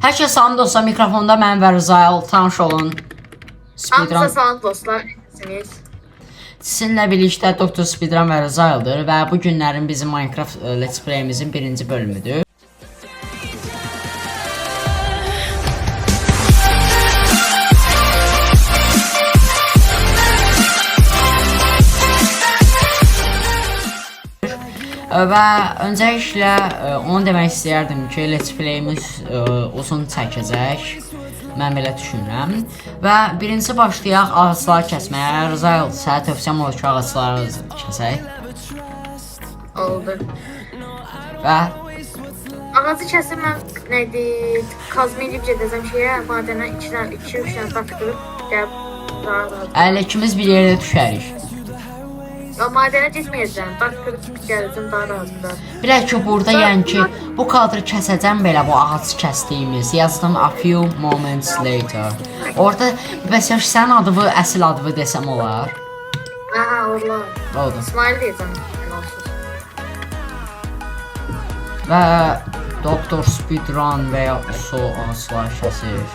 Hər şey salam dostlar, mikrofonda mən və Rızail, tanış olun. Hamıza salam dostlar. Sizinlə birlikdə Doktor Speedrun və Rızaildir və bu günlərin bizim Minecraft Let's Play'imizin birinci bölümüdür. Və öncəliklə onu demək istəyərdim ki, Let's Play'imiz uzun çəkəcək. Mən belə düşünürəm. Və birinci başlayaq ağaçları kəsməyə. Rızail, sənə tövsiyəm olur ki, ağaçları kəsək. Oldu. Və ağacı kəsim mən nədir? Kazma edib gedəcəm şeyə, madənə 2-3 dənə taktırıb gəlib rahat. Ələ ikimiz bir yerdə düşərik. Ya madənə getməyəcəm, taktırıb gələcəm daha rahat. Bilək ki, burada yəni ki, bu kadrı kəsəcəm belə bu ağac kəsdiyimiz. Yazdım a few moments later. Orada məsələn sənin adını, əsl adını desəm olar. Aha, olar. Oldu. İsmail deyəcəm. Və Doktor Speedrun və ya so ağaçlar kəsir.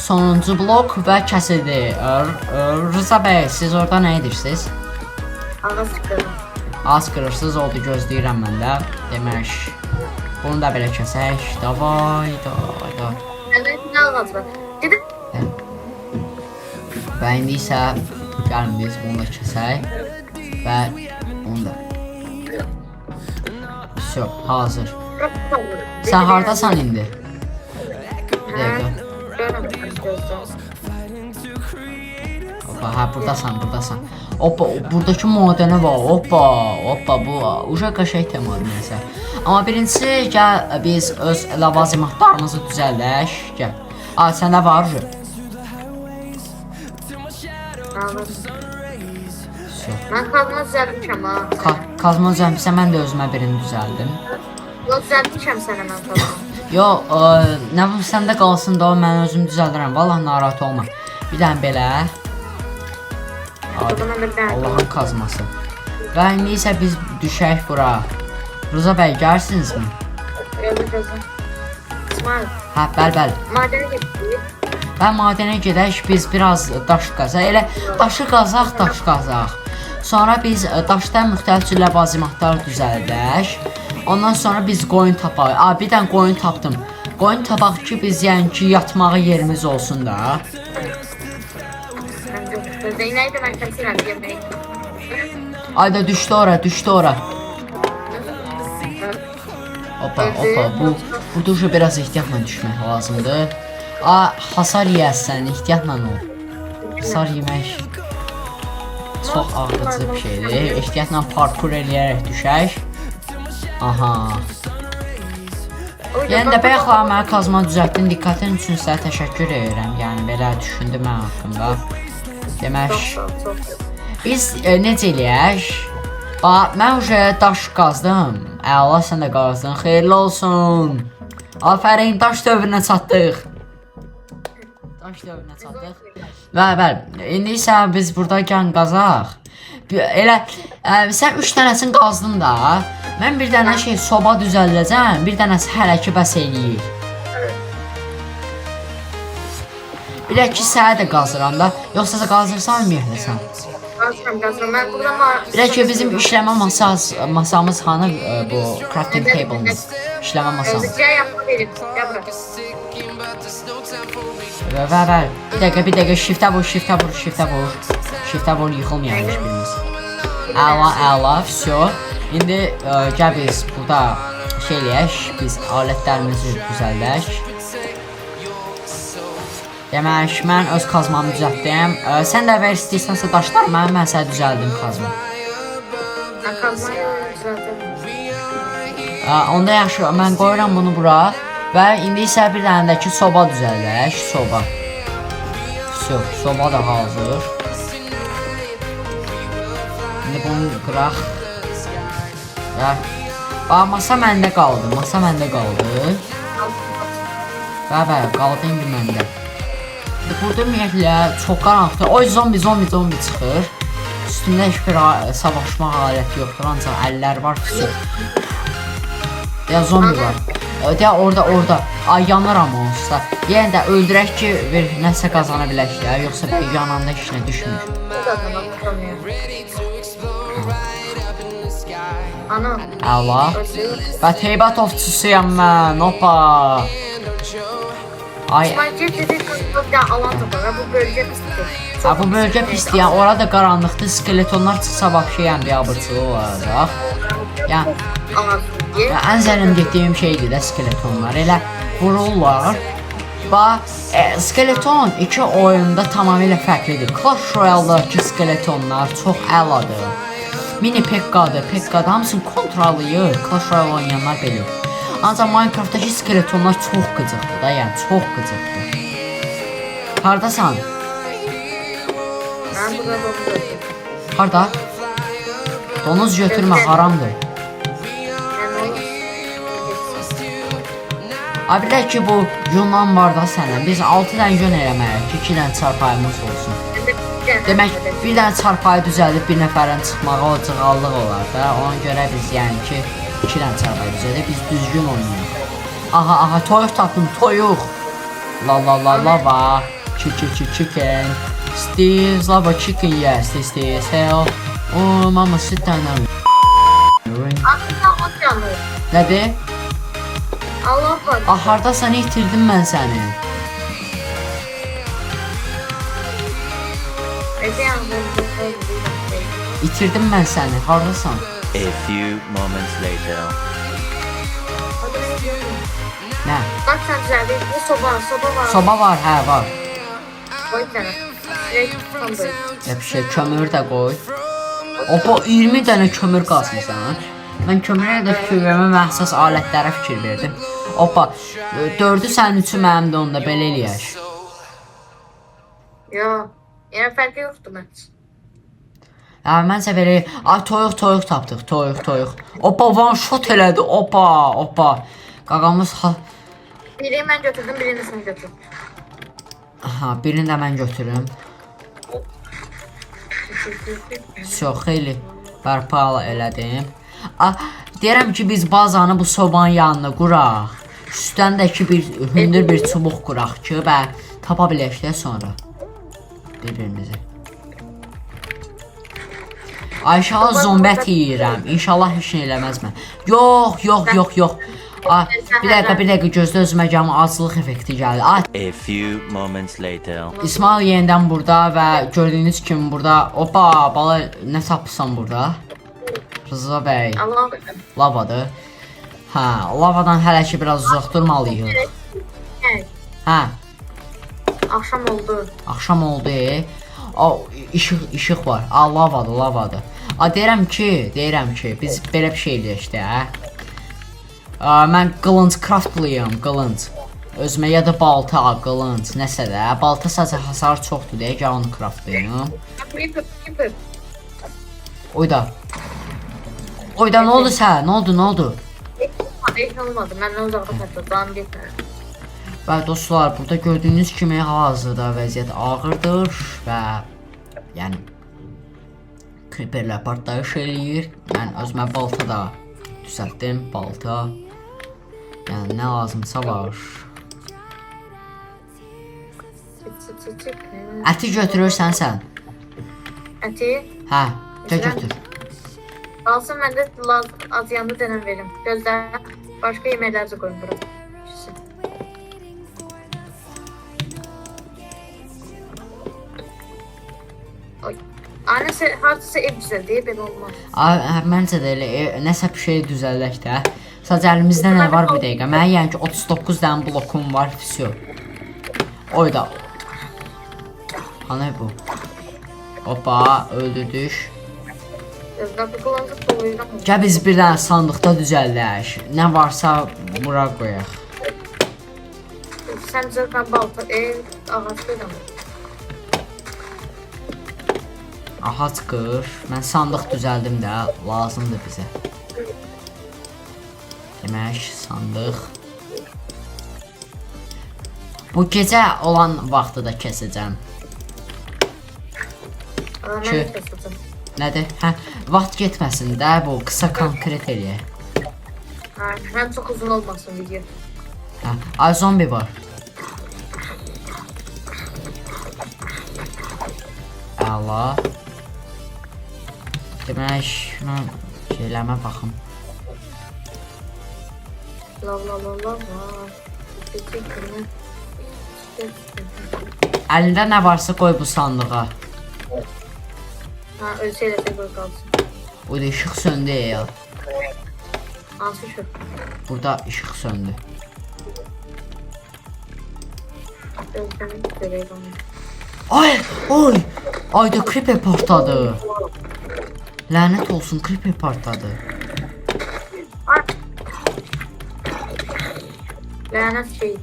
Sonuncu blok və kəsildi. Rıza bəy, siz orada nə edirsiniz? Ağac qırırım. Az qırırsınız, oldu, gözləyirəm mən də. Demək, bunu da belə kəsək. Davay. Nə ağac var? Gedib. Və indi isə gəlin biz bunu da kəsək. Və bunu da. Всё, hazır. Sən hardasan indi? Bir dəqiqə. Hoppa, hə, buradasan. Hoppa, buradakı madəni var. Hoppa, bu uşaq qəşəng temadır nəsə. Amma birincisi, gəl biz öz ləvazimatlarımızı düzəldək. Gəl. Səndə var mı? Mən kazma düzəltmişəm ha. Kazma düzəltmişəm, mən də özümə birini düzəldim. Yox, düzəltmişəm sənə mən kazma. Yox, nə var səndə qalsın da mən özüm düzəldirəm. Vallahi narahat olma. Bir dənə belə. Allahın kazması. Və indi isə biz düşək bura. Rıza bəy, gəlirsinizmi? İsmail. Hə, bəli. Madənə getdik. Və madənə gedək, biz biraz daş qazaq. Elə daşı qazaq. Sonra biz daşdan müxtəlif cür ləvazimatlar düzəldək. Ondan sonra biz qoyun tapaq. Bir dənə qoyun tapdım. Qoyun tapaq ki, biz yəni ki, yatmağa yerimiz olsun da. Zeynəydə mən kəsirəm yeməyi. Ayda düşdü ora. Hoppa, bu duşa biraz ehtiyatla düşmək lazımdır. Hasar yiyəsən, ehtiyatla ol. Hasar yemək çox ağrıcı bir şeydir. Ehtiyatla parkur eləyərək düşək. Aha. Yəni də bayaqlar mənə kazma düzəltdin, diqqətin üçün sənə təşəkkür edirəm. Yəni belə düşündüm mən haqqında. Demək, biz necə eləyək? Mən daş qazdım. Əla, sən də qazdın. Xeyirli olsun. Afərin, daş dövrünə çatdıq. Bəli, indi isə biz burada gən qazaq. Elə, sən 3 dənəsini qazdın da. Mən bir dənə soba düzəldəcəm, bir dənəsi hələ ki bəs eləyir. Bilək ki, sənə də qazıram da, yoxsa sən qazırsan ümumiyyətləsən? Qazıram, mən burada bilək ki, bizim işləmə masamız hanı bu crafting table'ımız, işləmə masamız. Bəli, bir dəqiqə, shiftə vur, yıxılmayalmış birimiz. Əla, всё. İndi gəl biz burada eləyək, biz alətlərimizi düzəldək. Demək, mən öz kazmamı düzəltdim. Sən də ver istəyirsənsə daşlar, mən sənə düzəldim kazma. Onda yaxşı, mən qoyuram bunu bura. Və indi isə bir dənə də ki, soba düzəldək, soba. Всё, soba da hazır. İndi bunu qıraq. Masa məndə qaldı. Bəli, qaldı indi məndə. Burada ümumiyyətlə çox qaranlıqdır. Oy, zombi çıxır. Üstündə heç bir savaşmaq aləti yoxdur, ancaq əllər var ki, Ya zombi var. De orada. Ay yanıram onsuz. Yəni də öldürək ki, bir nəsə qazana bilək ya, yoxsa bir yananda işinə düşmür. Ana. Allah. Və heybat ovçusuyam mən. Hoppa. Ay. Bu bölgə pisdir. Yəni orada qaranlıqdır. Skeletonlar çıxsa vəbşəyən bir abırçılı olacaq. Yəni ən zəlim getdiyim şeydir də skeletonlar. Elə vururlar. Skeleton iki oyunda tamamilə fərqlidir. Clash Royale-dakı skeletonlar çox əladır. Mini Pekka'dır. Pekka'da hamısını kontrollayır. Clash Royale oynayanlar bilir. Ancaq Minecraft'dakı skeletonlar çox qıcıqdır da, yəni çox qıcıqdır. Hardasan? Mən burada donuz. Harda? Donuz götürmə, haramdır. Bilək ki, bu Yunan var da sənə. Biz 6 dənə yön eləməyək ki, 2 dənə çarpayımız olsun. Demək, bir dənə çarpayı düzəldib bir nəfərin çıxmağı o cığallıq olar da. Ona görə biz yəni ki, 2 dənə çarpayı düzəldib, biz düzgün oynayıq. Aha, toyuq tapdım, toyuq. Lava. Chicken. Steve's lava chicken, yes, this hell. Oh, mama, sit down now. Aslında o canlı. Nədir? Allah var. Hardasan, itirdim mən səni. İtirdim mən səni, hardasan? A few moments later. Nə? Bak sen düzeldi. Bu soba var. Soba var, hə, var. Koy sana. Bir şey, kömür də qoy. Opa, 20 dənə kömür qazmışsan. Mən kömürə də kömürəmə məxsus alətlərə fikir verdim. Opa, 4'ü sənin üçün, mənim də onda belə eləyək. Yo, yəni fərqi yoxdur məncə. Məncə belə, toyuq tapdıq, toyuq. Opa, one shot elədi, opa. Qaqamız Birini mən götürdüm, birini sən götür. Aha, birini də mən götürüm. Çox xeyli bərpa elədim. Deyirəm ki, biz bazanı bu sobanın yanına quraq. Üstəndəki hündür bir çubuq quraq ki, və tapa bilək də sonra bir-birimizi. İnşallah zombət yiyirəm. İnşallah heç nə eləməz mən. Yox. Bir dəqiqə gözlə, özümə gəlmə, acılıq effekti gəldi. A few moments later. İsmail yenidən burada və gördüyünüz kimi burada, opa, bala nə tapırsan burada? Rıza bəy, lavadır. Lavadan hələ ki biraz uzaq durmalıyıq. Axşam oldu. İşıq var. Lavadır. Deyirəm ki, biz belə bir şey eləyək də. Mən qılınc craftlıyım, qılınc. Özümə ya da balta, qılınc, nəsə də. Balta sadəcə hasar çoxdur deyə gəl onu craftlıyım. Oyda, nə oldu sən? Nə oldu? Heç olmadı, məndən uzaqda patladı, getmədim. Və dostlar, burada gördüyünüz kimi hal-hazırda vəziyyət ağırdır və yəni creeperlər partlayış eləyir. Mən özümə balta da düzəltdim, balta. Yəni nə lazımsa var. Əti götürürsən sən? Əti? Hə, götür. Alsın, mən də azyanlı dənəm verim. Gözlə, başqa yeməklərcə qoyun bura. Anəsə, haradasa ev düzəldi, belə olmaz. Məncə də elə, nəsə bir şey düzəldək də. Sadəcə əlimizdə nə var bir dəqiqə. Mənə yəni ki 39 dənə blokum var, fisyo. Oyda. Hanı bu? Hoppa, öldürdük. Gəl biz bir dənə sandıqda düzəldək. Nə varsa bura qoyaq. Sən düzəltən balta, ağac qoyam. Ağac qır. Mən sandıq düzəldim də, lazımdır bizə. Demək, sandıq. Bu gecə olan vaxtı da kəsəcəm. Nədir? Vaxt getməsin də, bu qısa konkret eləyək. Hem çok uzun olmasın video. Hə, ay zombi var. Allah. Demək, şuna şeyləmə baxım. La. Əlində nə varsa qoy bu sandığa. Ha, ölçeyle de böyle kalsın. O da işıq söndü ya. Nasıl şu? Burada işıq söndü. Ölçeyle de kalsın. Ay, oy. Ayda creeper partladı. Lənət olsun, creeper partladı. Ay. Lanet şeydi.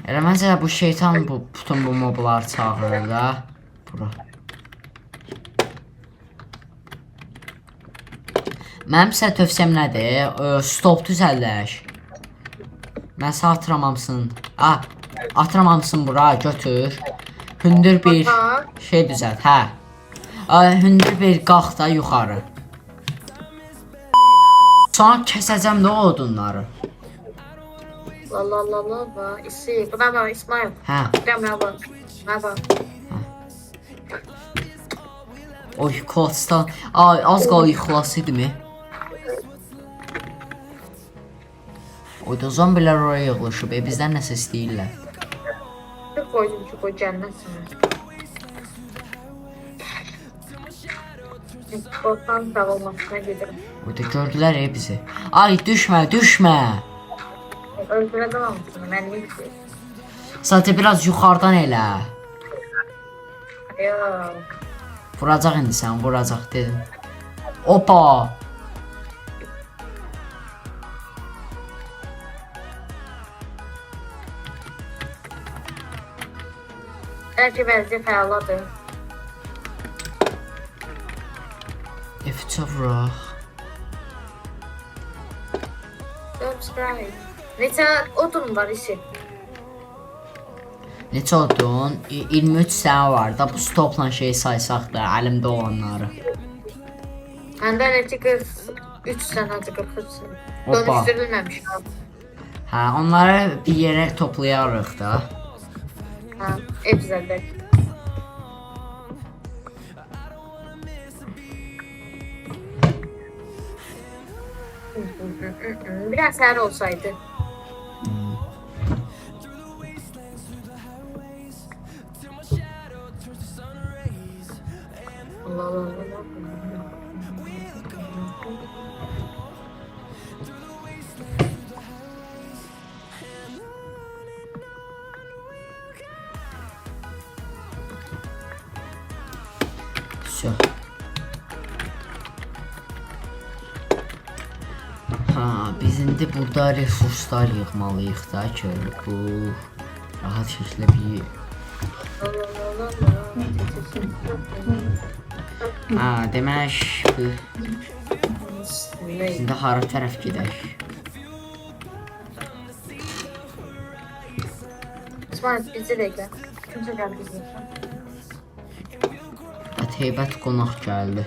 Elə məncə bu şeytan bütün bu mobları çağırır da. Bura. Mənim sizə tövsiyəm nədir? Stop düzəldək. Mən sağ atıramamsın. Atıramamsın bura, götür. Hündür bir şey düzəlt, hə. Hündür bir qalx da yuxarı. Sonra kəsəcəm də o odunları. La. İsi. Buna bak İsmail. Hə. Merhaba. Oy, Kodstan. Ay, az qal ixlas idimi? Oy da zombilər oraya yığılışıb, bizdən nəsə istəyirlər. Çok koydum çok o cennetsin. Korkan dağılmasına gidelim. Oy da gördülər bizi. Ay, düşmə. Öldüreceğim ama ben ne gidiyorum? Sadəcə biraz yuxarıdan elə. Yok. Vuracaq indi sən, vuracaq dedim. Opa! Belki benzi fəaladır. F3 vuraq. Subscribe. Neçə odun var işi? Neçə odun? 23 sənə var da, bu stopla şey saysaq da, əlimdə olanları. Məndə neçə 3 sənə 43 sənə. Hoppa. Dönüşdürülməmiş abi. Hə, onları bir yerə toplayarıq da. Ha, ev düzəldək. Biraz səhər olsaydı. Allah. Всё. Biz indi burada resurslar yığmalıyıq da ki, bu rahat şəkildə bir... Demək, biz indi hara tərəf gedək? İsmail bizi de gel. Kimse gel bizi. Heybət qonaq gəldi.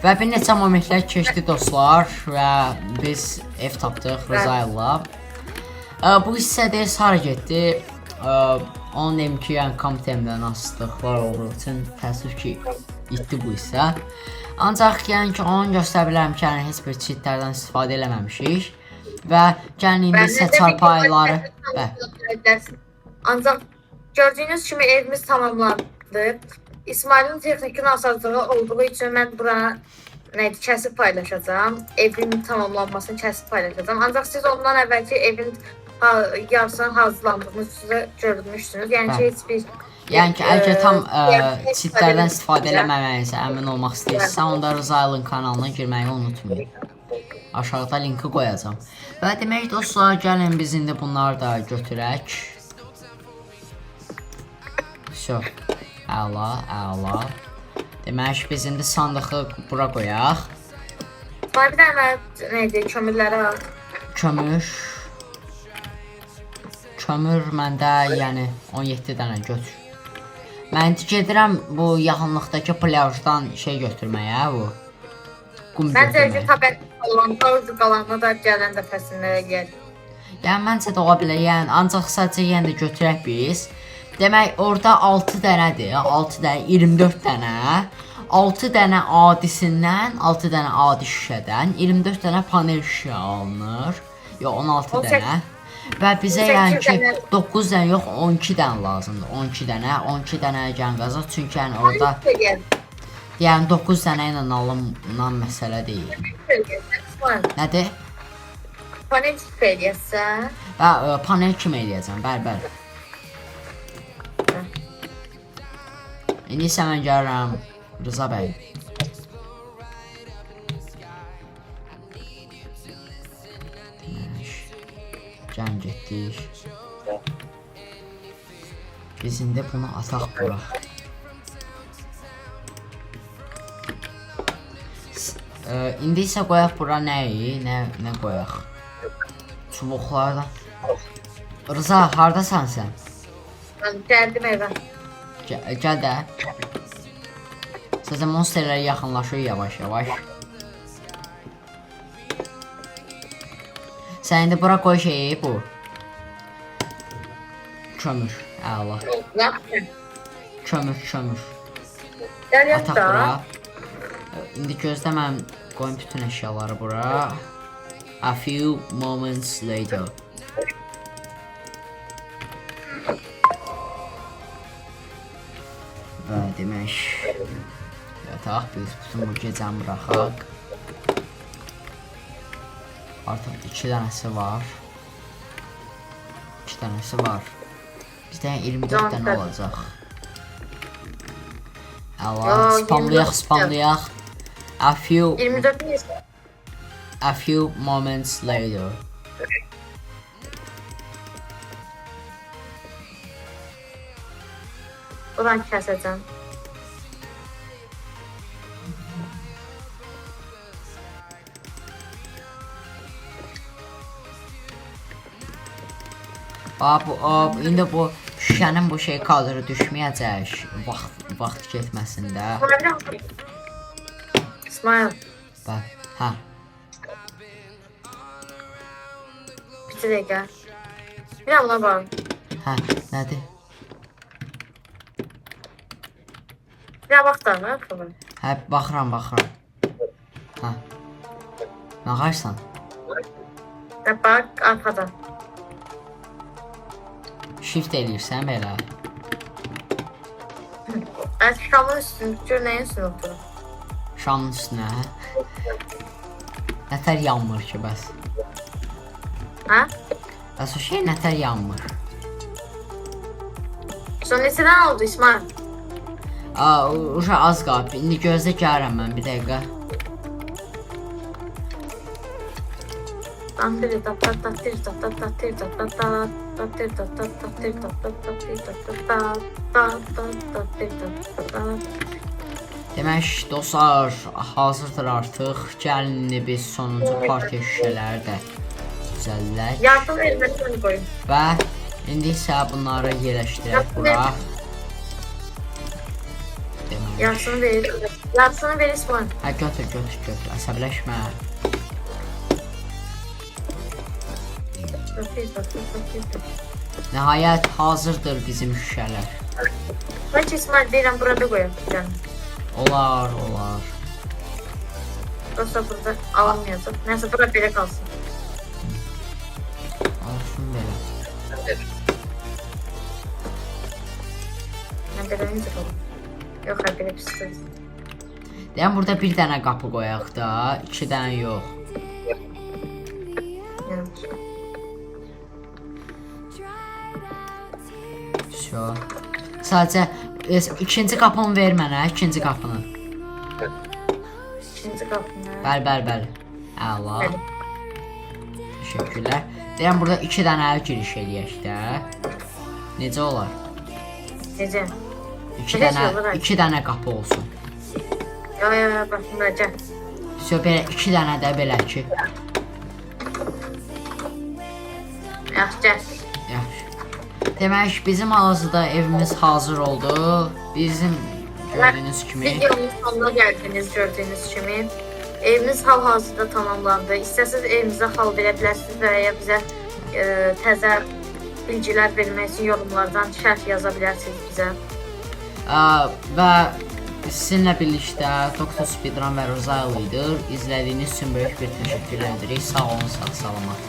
Və bir neçə momentlər keçdi dostlar və biz ev tapdıq Rıza ilə. Bu hissədə hara getdi? Onun deyim ki, yəni komputerimdən asılıqlar olduğu üçün təəssüf ki, itdi bu hissə. Ancaq yəni ki, onu göstərə bilərəm ki, yəni heç bir cheatlərdən istifadə eləməmişik. Və gəlin indi isə çarpayıları... Ancaq gördüyünüz kimi evimiz tamamlandı. İsmail'in texniki nasazlığı olduğu üçün mən bura kəsib paylaşacağım. Evin tamamlanmasını kəsib paylaşacağım. Ancaq siz ondan əvvəlki evin yarısını hazırlandığını sizə görmüşsünüz. Yəni ki, heç bir... Yəni ki, əgər tam cheatlərdən istifadə eləməməyinizə əmin olmaq istəyirsə, onda Rızailin kanalına girməyi unutmayın. Aşağıda linki qoyacağım. Və demək dostlar, gəlin biz indi bunları da götürək. Всё. Əla. Demək biz indi sandığı bura qoyaq. Var bir dənə neydi, kömürləri var. Kömür məndə yəni 17 dənə götür. Mən gedirəm bu yaxınlıqdakı plyajdan şey götürməyə bu. Qum Məncə götürməyə. ki, qalanına da gələn dəfəsində gəl. Yəni məncə də ola bilər. Yəni ancaq sadəcə yenə də götürək biz. Demək orada 6 dənədir. 6 dənə 24 dənə. 6 dənə adisindən, 6 dənə adi şüşədən 24 dənə panel şüşə alınır. Yox 16 dənə. Və bizə yəni ki 9 dənə yox 12 dənə lazımdır. 12 dənə gən qazaq. Çünki yəni orada yəni 9 dənə ilə alınan məsələ deyil. Nədir? Panel eləyəsən. Və panel kimi eləyəcəm. Bəli. İndi isə mən gəlirəm Rıza bəy. Can getdik. Biz indi bunu ataq bura. İndi isə qoyaq bura nəyi? Nə qoyaq? Çubuqlardan. Rıza, hardasan sən? Mən gəldim evə. Gəl də. Sizə monsterlər yaxınlaşır yavaş. Sən indi bura qoy şeyi bu. Kömür. Əla. Kömür. Gəl Ataq da. bura. İndi gözlə mən qoyum bütün əşyaları bura. A few moments later. Və demək yataq biz bütün bu gecəni buraxaq. Artıq 2 dənəsi var. 2 dənəsi var. Bizdə 24 dənə olacaq. Əla, spamlayaq. A few 24 neysə. A few moments later. Buradan kəsəcəm. İndi bu şüşənin bu şey kadrı düşməyəcək. Vaxt getməsində. İsmail. Bax, hə. Bir dəqiqə. Bir an buna bax. Hə, nədir? Bir bax da, nə xəbər? Hə, baxıram. Hə. Nə qarsan? Da bax, arxada. Shift eləyirsən belə. Şamın üstünü, gör nəyin üstünü oturur? Şamın üstünə. Nətər yanmır ki bəs? Hə? Bəs o şey nətər yanmır? Sonra neçədən oldu İsmail? Uşaq az qalıb. İndi gözlə gəlirəm mən bir dəqiqə. Demək dostlar, hazırdır artıq. Gəlin indi biz sonuncu partiya şüşələri də düzəldək. Yardım verməsini qoyun. Və indi isə bunları yerləşdirək bura. Yarısını verir. Yarısını verir İsmail. Hə, götür. Əsəbləşmə. Nəhayət hazırdır bizim şüşələr. Bəlkə İsmail deyirəm burada qoyaq. Olar. Dostlar burada alınmayacaq. Nəysə bura belə qalsın. Olsun belə. Mən belə necə qalım? Yox, belə pisdir. Deyəm burada bir dənə qapı qoyaq da, 2 dənə yox. Şo. Sadəcə ikinci qapını ver mənə, ikinci qapını. İkinci qapını. Bəli. Əla. Təşəkkürlər. Deyəm burada 2 dənə giriş eləyək də. Necə olar? Necə? 2 dənə qapı olsun. Ya, bax bura gəl. belə 2 dənə də belə ki. Yaxşı. Yaxşı. Demək bizim hal-hazırda evimiz hazır oldu. Bizim gördüyünüz kimi. Videonun sonuna gəldiniz gördüyünüz kimi. Evimiz hal-hazırda tamamlandı. İstəsəz evimizə xal verə bilərsiniz və ya bizə təzə bilgilər vermək üçün yorumlardan şərh yaza bilərsiniz bizə. Və sizinlə birlikdə Doktor Speedrun və Rozalı idi. İzlədiyiniz üçün böyük bir təşəkkür edirik. Sağ olun, sağ salamat.